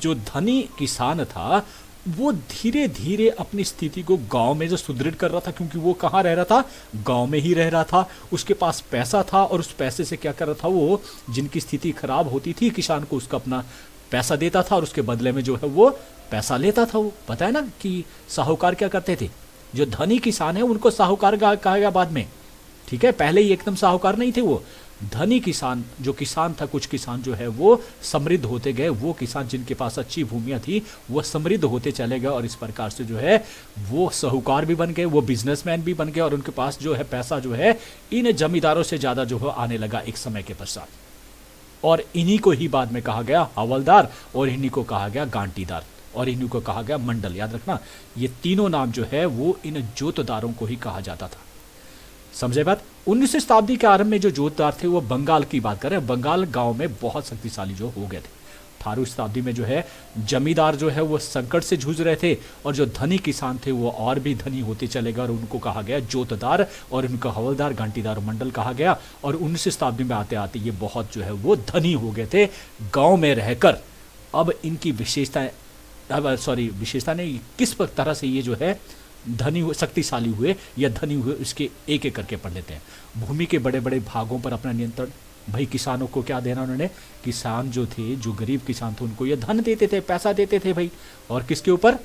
जो धनी किसान था वो धीरे धीरे अपनी स्थिति को गांव में जो सुदृढ़ कर रहा था, क्योंकि वो कहाँ रह रहा था, गांव में ही रह रहा था। उसके पास पैसा था और उस पैसे से क्या कर रहा था, वो जिनकी स्थिति खराब होती थी किसान को उसका अपना पैसा देता था और उसके बदले में जो है वो पैसा लेता था। वो पता है ना कि साहूकार क्या करते थे, जो धनी किसान है उनको साहूकार कहा गया बाद में, ठीक है, पहले ही एकदम साहूकार नहीं थे वो। धनी किसान जो किसान था, कुछ किसान जो है वो समृद्ध होते गए, वो किसान जिनके पास अच्छी भूमियां थी वो समृद्ध होते चले गए, और इस प्रकार से जो है वो साहूकार भी बन गए, वो बिजनेसमैन भी बन गए, और उनके पास जो है पैसा जो है इन जमींदारों से ज्यादा जो है आने लगा एक समय के पश्चात। और इन्हीं को ही बाद में कहा गया हवलदार, और इन्हीं को कहा गया गांटीदार, और इन्हीं को कहा गया मंडल। याद रखना ये तीनों नाम जो है वो इन जोतदारों को ही कहा जाता था। समझे बात? 19वीं शताब्दी के आरंभ में जो जोतदार थे वो बंगाल की बात कर रहे हैं, बंगाल गांव में बहुत शक्तिशाली जो हो गए थे। 18वीं शताब्दी में जो है जमींदार जो है वो संकट से जूझ रहे थे, और जो धनी किसान थे वो और भी धनी होते चले गए, और उनको कहा गया जोतदार, और उनको हवलदार, घंटीदार, मंडल कहा गया। और 19वीं शताब्दी में आते आते ये बहुत जो है वो धनी हो गए थे गाँव में रहकर। अब इनकी विशेषताएं, अब सॉरी विशेषता नहीं, किस तरह से ये जो है धनी हुए, शक्तिशाली हुए या धनी हुए, इसके एक एक करके पढ़ लेते हैं। भूमि के बड़े बड़े भागों पर अपना नियंत्रण। भाई किसानों को क्या देना उन्होंने, किसान जो थे, जो गरीब किसान थे उनको ये धन देते थे, पैसा देते थे भाई, और किसके ऊपर,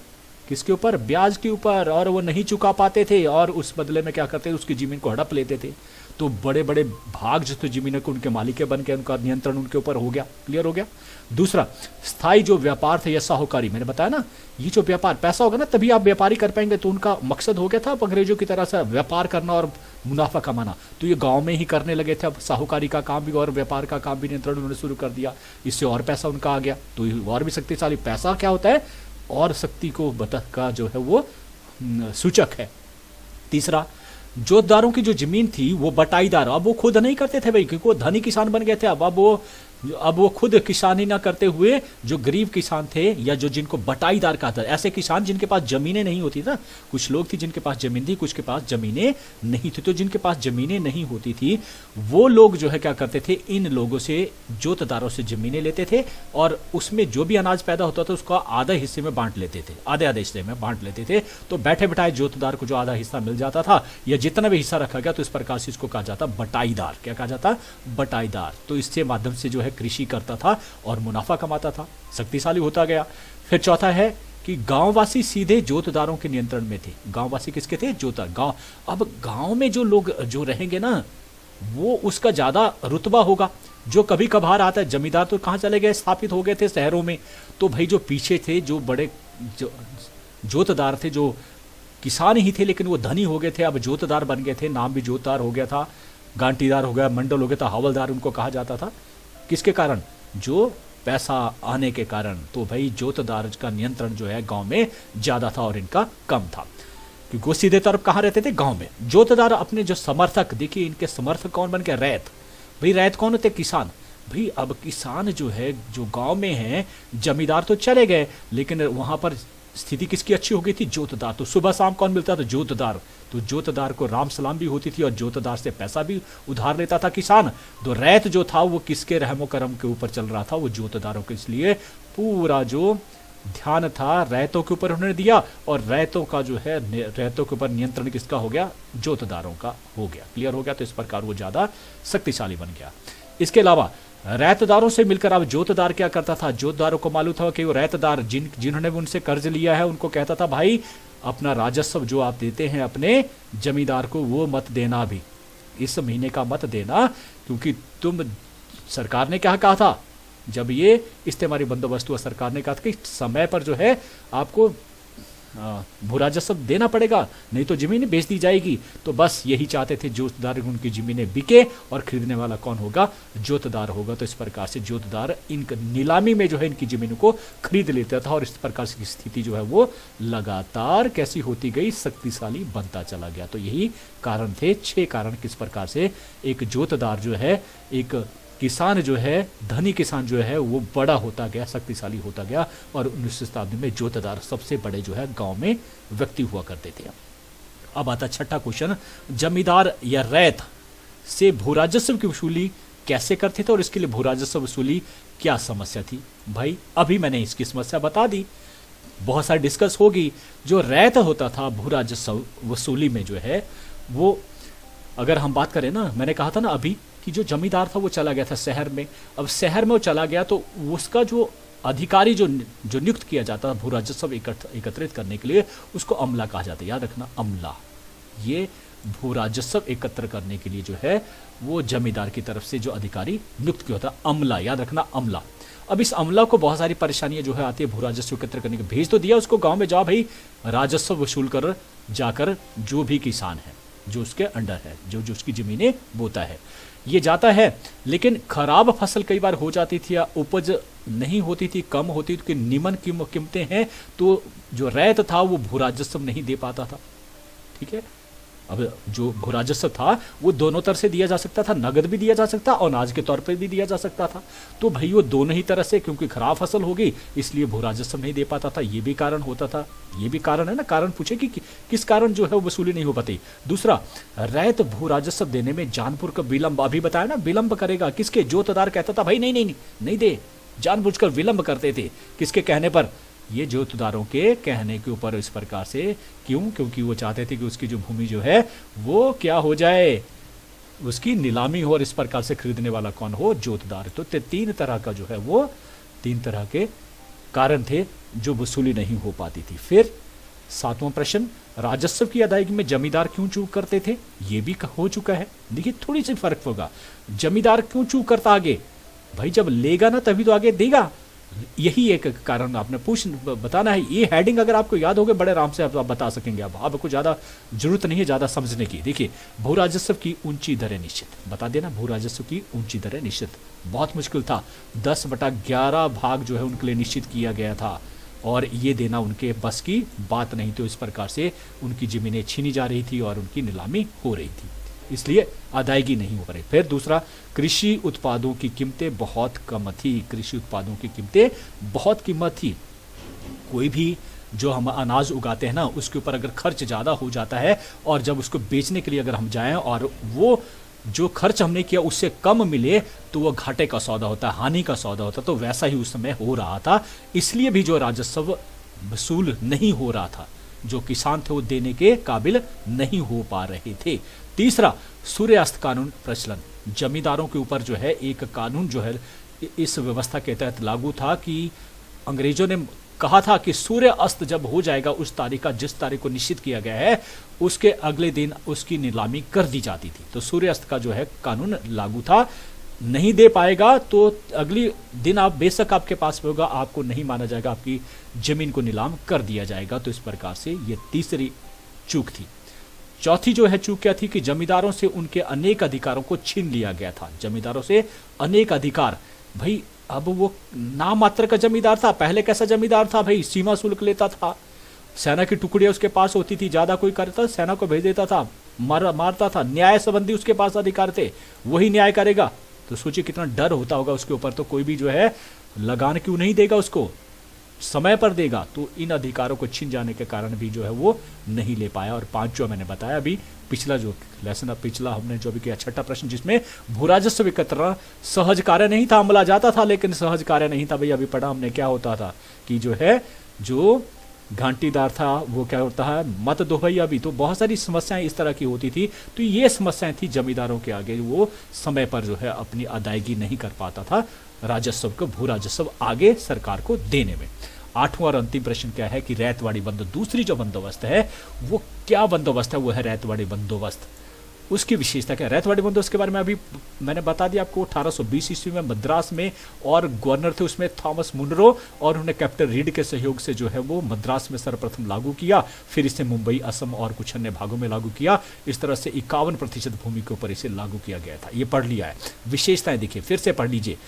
किसके ऊपर, ब्याज के ऊपर, और वो नहीं चुका पाते थे, और उस बदले में क्या करते थे, उसकी जमीन को हड़प लेते थे। तो बड़े बड़े भाग जो थे जमीनों को उनके मालिक बन के, उनका नियंत्रण उनके ऊपर हो गया। क्लियर हो गया? दूसरा, स्थायी जो व्यापार थे या साहूकारी, मैंने बताया ना, ये जो व्यापार, पैसा होगा ना तभी आप व्यापारी कर पाएंगे, तो उनका मकसद हो गया था अंग्रेजों की तरह से व्यापार करना और मुनाफा कमाना। तो ये गांव में ही करने लगे थे। अब साहूकारी का काम भी और व्यापार का काम भी नियंत्रण उन्होंने शुरू कर दिया, इससे और पैसा उनका आ गया, तो और भी शक्तिशाली। पैसा क्या होता है, और शक्ति को का जो है वो सूचक है। तीसरा, जोतदारों की जो जमीन थी वो बटाईदार, अब वो खुद नहीं करते थे भाई, क्योंकि वो धनी किसान बन गए थे। अब वो खुद किसानी ना करते हुए जो गरीब किसान थे या जो जिनको बटाईदार कहा था, ऐसे किसान जिनके पास जमीनें नहीं होती था, कुछ लोग थे जिनके पास जमीन थी, कुछ के पास जमीनें नहीं थी। तो जिनके पास जमीनें नहीं होती थी वो लोग जो है क्या करते थे, इन लोगों से, जोतदारों से जमीनें लेते थे, और उसमें जो भी अनाज पैदा होता था उसको आधे हिस्से में बांट लेते थे, आधे आधे हिस्से में बांट लेते थे। तो बैठे बैठाए जोतदार को जो आधा हिस्सा मिल जाता था या जितना भी हिस्सा रखा गया, तो इस प्रकार से इसको कहा जाता बटाईदार। क्या कहा जाता? बटाईदार। तो इसके माध्यम से जो है कृषि करता था और मुनाफा कमाता था, शक्तिशाली होता गया। फिर चौथा है कि गांववासी सीधे जोतदारों के नियंत्रण में थे। गांववासी किसके थे? जोतदार। गांव, अब गांव में जो लोग जो रहेंगे ना, वो उसका ज्यादा रुतबा होगा। जो कभी कभार आता है, जमींदार तो कहां चले गए, स्थापित हो गए थे शहरों में। तो भाई जो पीछे थे, जो बड़े जोतदार थे, जो किसान ही थे लेकिन वो धनी हो गए थे, अब जोतदार बन गए थे, नाम भी जोतदार हो गया था, गांटीदार हो गया, मंडल हो गया था, हवलदार उनको कहा जाता था। किसके कारण? जो पैसा आने के कारण। तो भाई जोतदार का नियंत्रण जो है गांव में ज्यादा था और इनका कम था, क्योंकि वो सीधे तरफ कहाँ रहते थे? गांव में। जोतदार अपने जो समर्थक, देखिए इनके समर्थक कौन बन गए? रैत। भाई रैत कौन होते? किसान। भाई अब किसान जो है, जो गांव में है, जमींदार तो चले गए लेकिन वहां पर स्थिति किसकी अच्छी हो गई थी? जोतदार। तो सुबह शाम कौन मिलता था? जोतदार। तो जोतदार को राम सलाम भी होती थी और जोतदार से पैसा भी उधार लेता था किसान। तो रैत जो था वो किसके रहमो करम के ऊपर चल रहा था? वो जोतदारों के। इसलिए पूरा जो ध्यान था रैयतों के ऊपर उन्होंने दिया, और रैयतों का जो है रैयतों के ऊपर नियंत्रण किसका हो गया? जोतदारों का हो गया। क्लियर हो गया? तो इस प्रकार वो ज्यादा शक्तिशाली बन गया। इसके अलावा रैयतदारों से मिलकर अब जोतदार क्या करता था? जोतदारों को मालूम था कि वो रैयतदार जिन्होंने उनसे कर्ज लिया है उनको कहता था भाई अपना राजस्व जो आप देते हैं अपने जमींदार को वो मत देना, भी इस महीने का मत देना, क्योंकि तुम सरकार ने क्या कहा था जब ये इस्तेमारी बंदोबस्त हुआ, सरकार ने कहा था कि समय पर जो है आपको भू राजस्व देना पड़ेगा, नहीं तो जमीन बेच दी जाएगी। तो बस यही चाहते थे जोतदार, उनकी जमीनें बिके और खरीदने वाला कौन होगा? जोतदार होगा। तो इस प्रकार से जोतदार इन नीलामी में जो है इनकी जमीनों को खरीद लेता था, और इस प्रकार से स्थिति जो है वो लगातार कैसी होती गई? शक्तिशाली बनता चला गया। तो यही कारण थे, 6 कारण किस प्रकार से एक जोतदार जो है, एक किसान जो है, धनी किसान जो है वो बड़ा होता गया, शक्तिशाली होता गया, और 19वीं शताब्दी में जोतदार सबसे बड़े जो है गांव में व्यक्ति हुआ करते थे। अब आता छठा क्वेश्चन, जमींदार या रैयत से भू राजस्व की वसूली कैसे करते थे और इसके लिए भू राजस्व वसूली क्या समस्या थी? भाई अभी मैंने इसकी समस्या बता दी, बहुत सारी डिस्कस होगी। जो रैयत होता था भू राजस्व वसूली में जो है वो, अगर हम बात करें ना, मैंने कहा था ना अभी कि जो जमींदार था वो चला गया था शहर में। अब शहर में वो चला गया तो उसका जो अधिकारी जो नियुक्त किया जाता था भू राजस्व एकत्रित करने के लिए, उसको अमला कहा जाता है। याद रखना, अमला। ये भू राजस्व एकत्र करने के लिए जो है वो जमींदार की तरफ से जो अधिकारी नियुक्त किया होता, अमला। याद रखना, अमला। अब इस अमला को बहुत सारी परेशानियां जो है आती है भू राजस्व एकत्र करने के। भेज तो दिया उसको गांव में, जाओ भाई राजस्व वसूल कर जाकर जो भी किसान है जो उसके अंडर है, जो उसकी जमीनें बोता है, ये जाता है। लेकिन खराब फसल कई बार हो जाती थी या उपज नहीं होती थी, कम होती थी, निम्न कीमतें हैं, तो जो रैयत था वो भू राजस्व नहीं दे पाता था। ठीक है, अब जो भू राजस्व था वो दोनों तरह से दिया जा सकता था, नगद भी दिया जा सकता और अनाज के तौर पर भी दिया जा सकता था। तो भाई वो दोनों ही तरह से, क्योंकि खराब फसल होगी इसलिए भू राजस्व नहीं दे पाता था, ये भी कारण होता था। ये भी कारण है ना, कारण पूछे कि किस कारण जो है वो वसूली नहीं हो पाती। दूसरा, रैयत भू राजस्व देने में जानबूझकर विलंब, अभी बताया ना, विलंब करेगा। किसके? जोतदार कहता था भाई नहीं नहीं नहीं, नहीं दे, जानबूझकर विलंब करते थे। किसके कहने पर? ये जोतदारों के कहने के ऊपर। इस प्रकार से क्यों? क्योंकि वो चाहते थे कि उसकी जो भूमि जो है वो क्या हो जाए, उसकी नीलामी हो, और इस प्रकार से खरीदने वाला कौन हो? जोतदार। तो 3 तरह का जो है वो 3 तरह के कारण थे जो वसूली नहीं हो पाती थी। फिर 7वां प्रश्न, राजस्व की अदायगी में जमींदार क्यों चूक करते थे? ये भी हो चुका है। देखिए थोड़ी सी फर्क होगा। जमींदार क्यों चूक करता आगे? भाई जब लेगा ना तभी तो आगे देगा। यही एक कारण आपने बताना है। ये हेडिंग अगर आपको याद होगा बड़े आराम से आप बता सकेंगे। अब आपको ज़्यादा जरूरत नहीं है ज़्यादा समझने की। देखिए, भू राजस्व की ऊंची दरें निश्चित, बता देना, भू राजस्व की ऊंची दरें निश्चित। बहुत मुश्किल था, 10/11 भाग जो है उनके लिए निश्चित किया गया था, और ये देना उनके बस की बात नहीं। तो इस प्रकार से उनकी ज़मीनें छीनी जा रही थी और उनकी नीलामी हो रही थी, इसलिए अदायगी नहीं हो रही। फिर दूसरा, कृषि उत्पादों की कीमतें बहुत कम थी। कृषि उत्पादों की कीमतें बहुत कीमत थी। कोई भी जो हम अनाज उगाते हैं ना, उसके ऊपर अगर खर्च ज़्यादा हो जाता है और जब उसको बेचने के लिए अगर हम जाएं और वो जो खर्च हमने किया उससे कम मिले तो वो घाटे का सौदा होता है, हानि का सौदा होता है। तो वैसा ही उस समय हो रहा था, इसलिए भी जो राजस्व वसूल नहीं हो रहा था, जो किसान थे वो देने के काबिल नहीं हो पा रहे थे। तीसरा, सूर्यास्त कानून प्रचलन। जमींदारों के ऊपर जो है एक कानून जो है इस व्यवस्था के तहत लागू था कि अंग्रेजों ने कहा था कि सूर्य अस्त जब हो जाएगा उस तारीख का, जिस तारीख को निश्चित किया गया है, उसके अगले दिन उसकी नीलामी कर दी जाती थी। तो सूर्य अस्त का जो है कानून लागू था। नहीं दे पाएगा तो अगली दिन आप बेशक आपके पास होगा, आपको नहीं माना जाएगा, आपकी जमीन को नीलाम कर दिया जाएगा। तो इस प्रकार से ये तीसरी चूक थी। चौथी जो है चूक क्या थी कि जमींदारों से उनके अनेक अधिकारों को छीन लिया गया था। जमींदारों से अनेक अधिकार, भाई अब वो नाम मात्र का जमींदार था। पहले कैसा जमींदार था भाई? सीमा शुल्क लेता था, सेना की टुकड़ियां उसके पास होती थी, ज्यादा कोई करता सेना को भेज देता था, मारता था। न्याय संबंधी उसके पास अधिकार थे, वही न्याय करेगा। तो सोचिए कितना डर होता होगा उसके ऊपर। तो कोई भी जो है लगान क्यों नहीं देगा उसको, समय पर देगा तो इन अधिकारों को छीन जाने के कारण भी जो है वो नहीं ले पाया। और 5 जो मैंने बताया अभी पिछला जो लेसन, पिछला हमने जो भी किया 6ठा प्रश्न, जिसमें भू राजस्व एकत्र सहज कार्य नहीं था, अमला जाता था लेकिन सहज कार्य नहीं था। भाई अभी पढ़ा हमने क्या होता था कि जो है जो घंटीदार था वो क्या होता है, मत दो भैया। अभी तो बहुत सारी समस्याएं इस तरह की होती थी, तो ये समस्याएं थी जमींदारों के आगे, वो समय पर जो है अपनी अदायगी नहीं कर पाता था राजस्व को, भू राजस्व आगे सरकार को देने में। 8वां और अंतिम प्रश्न क्या है कि रैतवाड़ी बंदोबस्त, दूसरी जो बंदोबस्त है वो क्या बंदोबस्त है, वो है रैतवाड़ी बंदोबस्त। उसकी विशेषता क्या है? रैतवाड़ी बंदोबस्त के बारे में अभी मैंने बता दिया आपको। 1820 ईस्वी में मद्रास में, और गवर्नर थे उसमें थॉमस मुनरो, और उन्होंने कैप्टन रीड के सहयोग से जो है वो मद्रास में सर्वप्रथम लागू किया, फिर इसे मुंबई, असम और कुछ अन्य भागों में लागू किया। इस तरह से 51% भूमि के ऊपर इसे लागू किया गया था। ये पढ़ लिया है। विशेषताएं देखिए, फिर से पढ़ लीजिए।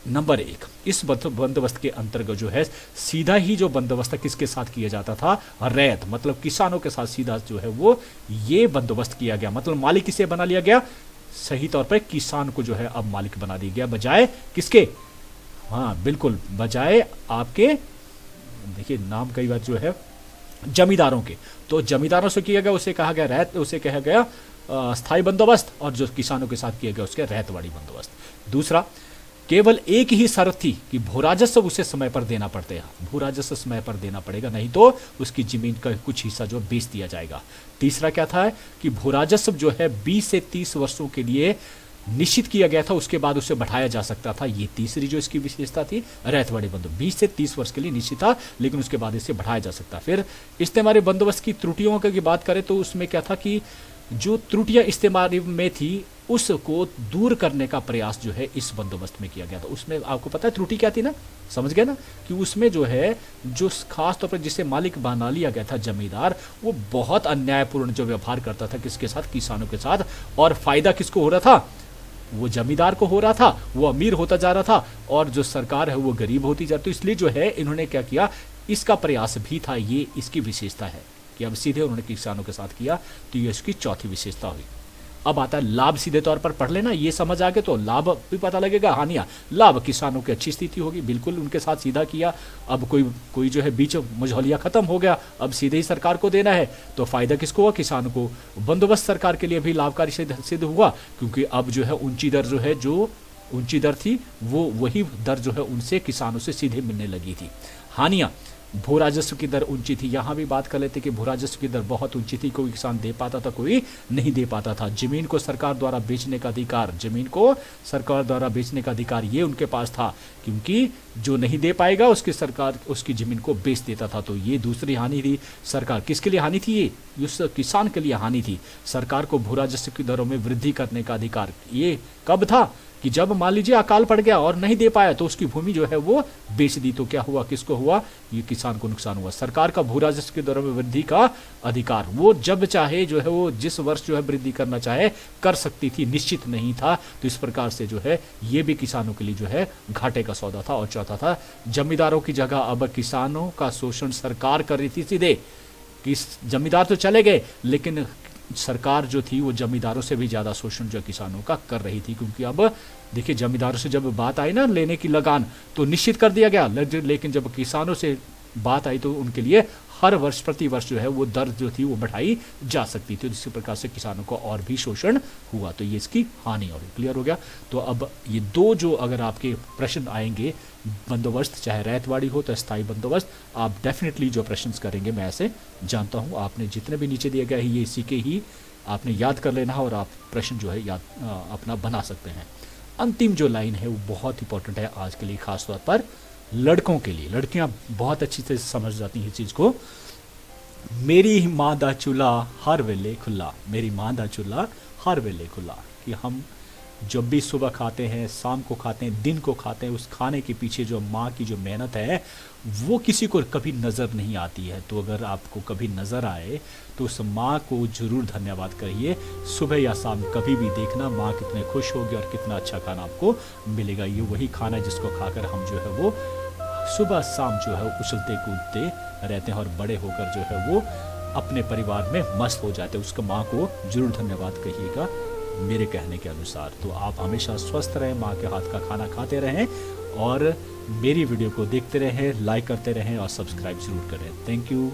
नंबर 1, इस बंदोबस्त के अंतर्गत जो है सीधा ही जो बंदोबस्त किसके साथ किया जाता था, रैत मतलब किसानों के साथ सीधा जो है वो ये बंदोबस्त किया गया। मतलब मालिक किसे बना लिया गया, सही तौर पर किसान को जो है अब मालिक बना दिया गया, बजाय किसके, हाँ बिल्कुल बजाय आपके, देखिए नाम कई बार जो है जमींदारों के, तो जमींदारों से किया गया उसे कहा गया रैत, उसे कहा गया स्थायी बंदोबस्त, और जो किसानों के साथ किया गया उसके रैतवाड़ी बंदोबस्त। दूसरा, केवल एक ही शर्त थी कि भू राजस्व उसे समय पर देना पड़ेगा, भू राजस्व समय पर देना पड़ेगा, नहीं तो उसकी जमीन का कुछ हिस्सा जो बेच दिया जाएगा। तीसरा क्या था कि भू राजस्व जो है 20 से 30 वर्षों के लिए निश्चित किया गया था, उसके बाद उसे बढ़ाया जा सकता था। ये तीसरी जो इसकी विशेषता थी रैतवाड़ी बंदोबस्त, 20 से 30 वर्ष के लिए निश्चित था, लेकिन उसके बाद इसे बढ़ाया जा सकता। फिर इस्तेमारी बंदोबस्त की त्रुटियों की बात करें तो उसमें क्या था कि जो त्रुटियां इस्तेमारी में थी उसको दूर करने का प्रयास जो है इस बंदोबस्त में किया गया था। उसमें आपको पता है त्रुटि क्या थी ना, समझ गए ना, कि उसमें जो है जो खास तौर पर जिसे मालिक बना लिया गया था जमींदार, वो बहुत अन्यायपूर्ण जो व्यवहार करता था किसके साथ, किसानों के साथ, और फायदा किसको हो रहा था, वो जमींदार को हो रहा था, वो अमीर होता जा रहा था, और जो सरकार है वो गरीब होती जा रही। तो इसलिए जो है इन्होंने क्या किया, इसका प्रयास भी था, ये इसकी विशेषता है कि अब सीधे उन्होंने किसानों के साथ किया, तो ये इसकी चौथी विशेषता हुई। अब आता है लाभ, सीधे तौर पर पढ़ लेना, ये समझ आ गए तो लाभ भी पता लगेगा। हानियां, लाभ किसानों की अच्छी स्थिति होगी, बिल्कुल उनके साथ सीधा किया। अब कोई जो है बीच मझौलिया खत्म हो गया, अब सीधे ही सरकार को देना है, तो फायदा किसको हुआ, किसान को। बंदोबस्त सरकार के लिए भी लाभकारी सिद्ध हुआ, क्योंकि अब जो है ऊंची दर जो है, जो ऊंची दर थी वो वही दर जो है उनसे किसानों से सीधे मिलने लगी थी। हानियां, भू राजस्व की दर ऊंची थी, यहां भी बात कर लेते कि भू राजस्व की दर बहुत ऊंची थी, कोई किसान दे पाता था, कोई नहीं दे पाता था। जमीन को सरकार द्वारा बेचने का अधिकार, जमीन को सरकार द्वारा बेचने का अधिकार ये उनके पास था, क्योंकि जो नहीं दे पाएगा उसकी सरकार उसकी जमीन को बेच देता था। तो ये दूसरी हानि थी। सरकार किसके लिए हानि थी, ये उस किसान के लिए हानि थी। सरकार को भू राजस्व की दरों में वृद्धि करने का अधिकार ये कब था कि जब मान लीजिए अकाल पड़ गया और नहीं दे पाया तो उसकी भूमि जो है वो बेच दी, तो क्या हुआ, किसको हुआ, ये किसान को नुकसान हुआ। सरकार का भू राजस्व की दरों में वृद्धि का अधिकार, वो जब चाहे जो है वो जिस वर्ष जो है वृद्धि करना चाहे कर सकती थी, निश्चित नहीं था। तो इस प्रकार से जो है ये भी किसानों के लिए जो है घाटे का सौदा था। और चौथा था, जमींदारों की जगह अब किसानों का शोषण सरकार कर रही थी सीधे। कि जमींदार तो चले गए, लेकिन सरकार जो थी वो जमींदारों से भी ज़्यादा शोषण जो किसानों का कर रही थी, क्योंकि अब देखिए जमींदारों से जब बात आई ना लेने की लगान, तो निश्चित कर दिया गया, लेकिन जब किसानों से बात आई तो उनके लिए हर वर्ष प्रति वर्ष जो है वो दर जो थी वो बढ़ाई जा सकती थी। इसी प्रकार से किसानों को और भी शोषण हुआ, तो ये इसकी हानि और क्लियर हो गया। तो अब ये दो जो अगर आपके प्रश्न आएंगे बंदोबस्त, चाहे रैतवाड़ी हो तो स्थायी बंदोबस्त, आप डेफिनेटली जो प्रश्न करेंगे मैं ऐसे जानता हूँ। आपने जितने भी नीचे दिए गए ये इसी के ही आपने याद कर लेना है और आप प्रश्न जो है याद अपना बना सकते हैं। अंतिम जो लाइन है वो बहुत इंपॉर्टेंट है आज के लिए, खास तौर पर लड़कों के लिए। लड़कियां बहुत अच्छी से समझ जाती हैं इस चीज़ को। मेरी माँ दा चूल्हा हर वेले खुला, मेरी माँ दा चूल्हा हर वेले खुला, कि हम जब भी सुबह खाते हैं, शाम को खाते हैं, दिन को खाते हैं, उस खाने के पीछे जो माँ की जो मेहनत है वो किसी को कभी नज़र नहीं आती है। तो अगर आपको कभी नज़र आए तो उस माँ को ज़रूर धन्यवाद करिए। सुबह या शाम कभी भी देखना माँ कितने खुश होगी और कितना अच्छा खाना आपको मिलेगा। ये वही खाना है जिसको खाकर हम जो है वो सुबह शाम जो है उछलते कूदते रहते हैं और बड़े होकर जो है वो अपने परिवार में मस्त हो जाते हैं। उसका माँ को जरूर धन्यवाद कहिएगा। मेरे कहने के अनुसार। तो आप हमेशा स्वस्थ रहें, माँ के हाथ का खाना खाते रहें और मेरी वीडियो को देखते रहें, लाइक करते रहें और सब्सक्राइब ज़रूर करें। Thank you.